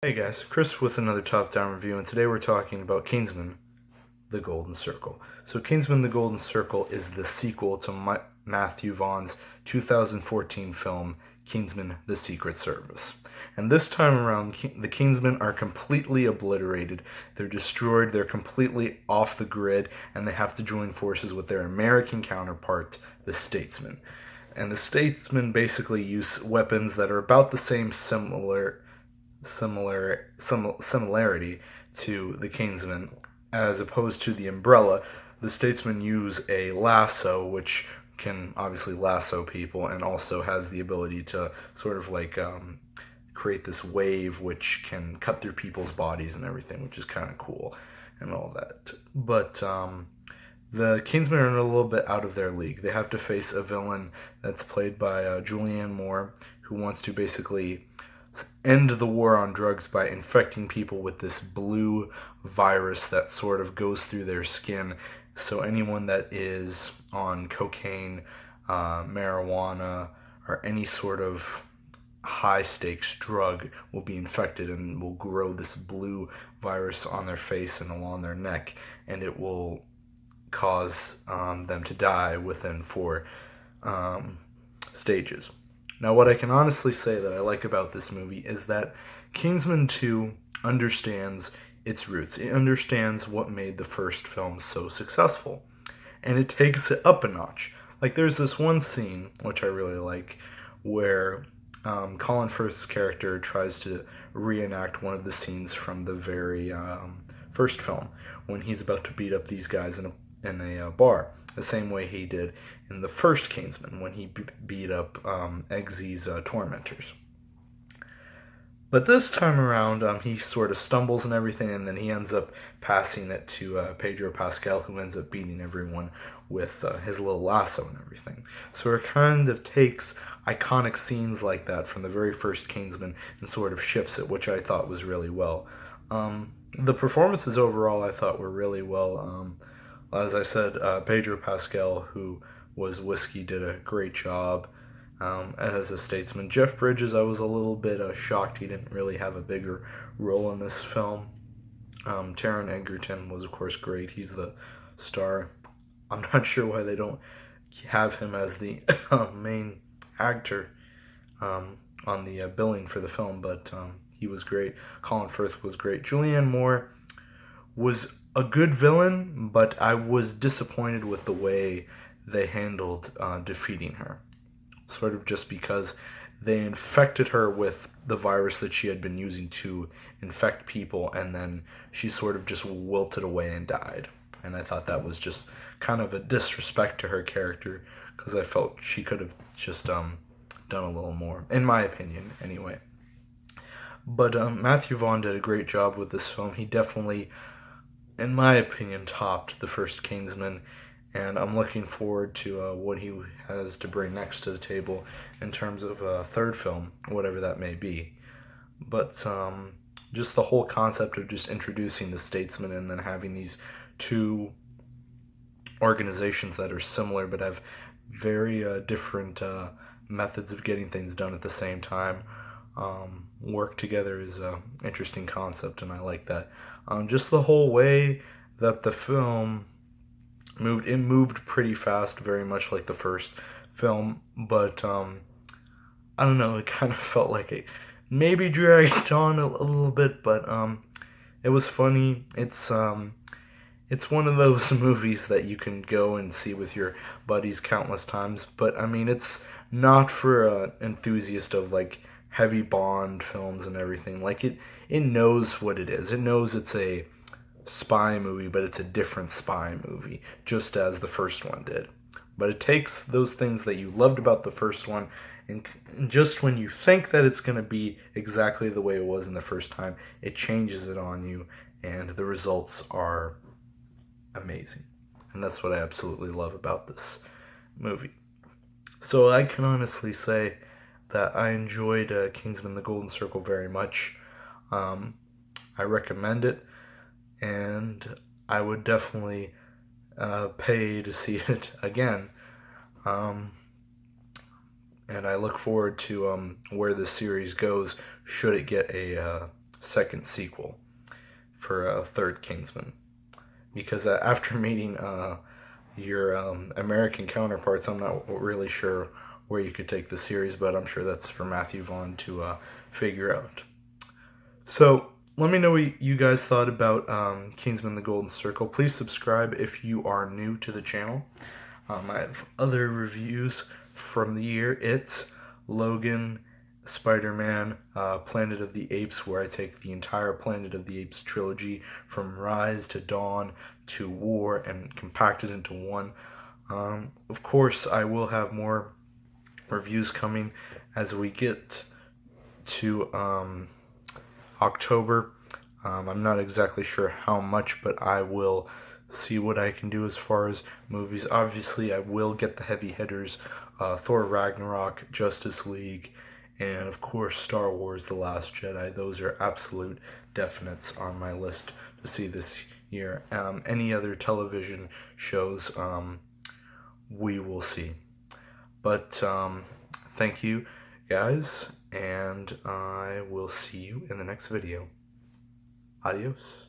Hey guys, Chris with another top down review, and today we're talking about Kingsman, The Golden Circle. So Kingsman, The Golden Circle is the sequel to Matthew Vaughn's 2014 film, Kingsman, The Secret Service. And this time around, the Kingsmen are completely obliterated. They're destroyed, they're completely off the grid, and they have to join forces with their American counterpart, the Statesmen. And the Statesmen basically use weapons that are about the similarity to the Kingsmen, as opposed to the umbrella. The Statesmen use a lasso, which can obviously lasso people, and also has the ability to sort of like create this wave which can cut through people's bodies and everything, which is kind of cool and all that. But the Kingsmen are a little bit out of their league. They have to face a villain that's played by Julianne Moore, who wants to basically end the war on drugs by infecting people with this blue virus that sort of goes through their skin. So anyone that is on cocaine, marijuana, or any sort of high stakes drug will be infected and will grow this blue virus on their face and along their neck, and it will cause them to die within 4 stages. Now, what I can honestly say that I like about this movie is that Kingsman 2 understands its roots. It understands what made the first film so successful, and it takes it up a notch. Like, there's this one scene, which I really like, where Colin Firth's character tries to reenact one of the scenes from the very first film, when he's about to beat up these guys in a bar, the same way he did in the first Kingsman when he beat up Eggsy's tormentors. But this time around, he sort of stumbles and everything, and then he ends up passing it to Pedro Pascal, who ends up beating everyone with his little lasso and everything. So it kind of takes iconic scenes like that from the very first Kingsman and sort of shifts it, which I thought was really well. The performances overall I thought were really well. As I said, Pedro Pascal, who was Whiskey, did a great job as a statesman. Jeff Bridges, I was a little bit shocked he didn't really have a bigger role in this film. Taron Egerton was, of course, great. He's the star. I'm not sure why they don't have him as the main actor on the billing for the film, but he was great. Colin Firth was great. Julianne Moore was a good villain, but I was disappointed with the way they handled defeating her. Sort of just because they infected her with the virus that she had been using to infect people, and then she sort of just wilted away and died. And I thought that was just kind of a disrespect to her character, because I felt she could have just done a little more, in my opinion, anyway. But Matthew Vaughn did a great job with this film. He definitely, in my opinion, topped the first Kingsman, and I'm looking forward to what he has to bring next to the table in terms of a third film, whatever that may be. But just the whole concept of just introducing the Statesman and then having these two organizations that are similar but have very different methods of getting things done at the same time work together is an interesting concept, and I like that. Just the whole way that the film moved, it moved pretty fast, very much like the first film, but I don't know, it kind of felt like it maybe dragged on a little bit, but it was funny. It's one of those movies that you can go and see with your buddies countless times, but I mean, it's not for an enthusiast of like heavy Bond films and everything. Like it knows what it is. It knows it's a spy movie, but it's a different spy movie, just as the first one did. But it takes those things that you loved about the first one, and just when you think that it's going to be exactly the way it was in the first time, it changes it on you, and the results are amazing. And that's what I absolutely love about this movie. So I can honestly say that I enjoyed Kingsman: The Golden Circle very much. I recommend it, and I would definitely pay to see it again. And I look forward to where this series goes, should it get a second sequel for a third Kingsman. Because after meeting your American counterparts, I'm not really sure where you could take the series, but I'm sure that's for Matthew Vaughn to figure out. So let me know what you guys thought about Kingsman: The Golden Circle. Please subscribe if you are new to the channel. I have other reviews from the year. It's Logan, Spider-Man, Planet of the Apes, where I take the entire Planet of the Apes trilogy from Rise to Dawn to War and compact it into one. Of course, I will have more reviews coming as we get to October. I'm not exactly sure how much, but I will see what I can do as far as movies. Obviously, I will get the heavy hitters, Thor Ragnarok, Justice League, and of course Star Wars: The Last Jedi. Those are absolute definites on my list to see this year. Any other television shows, we will see. But thank you guys, and I will see you in the next video. Adios.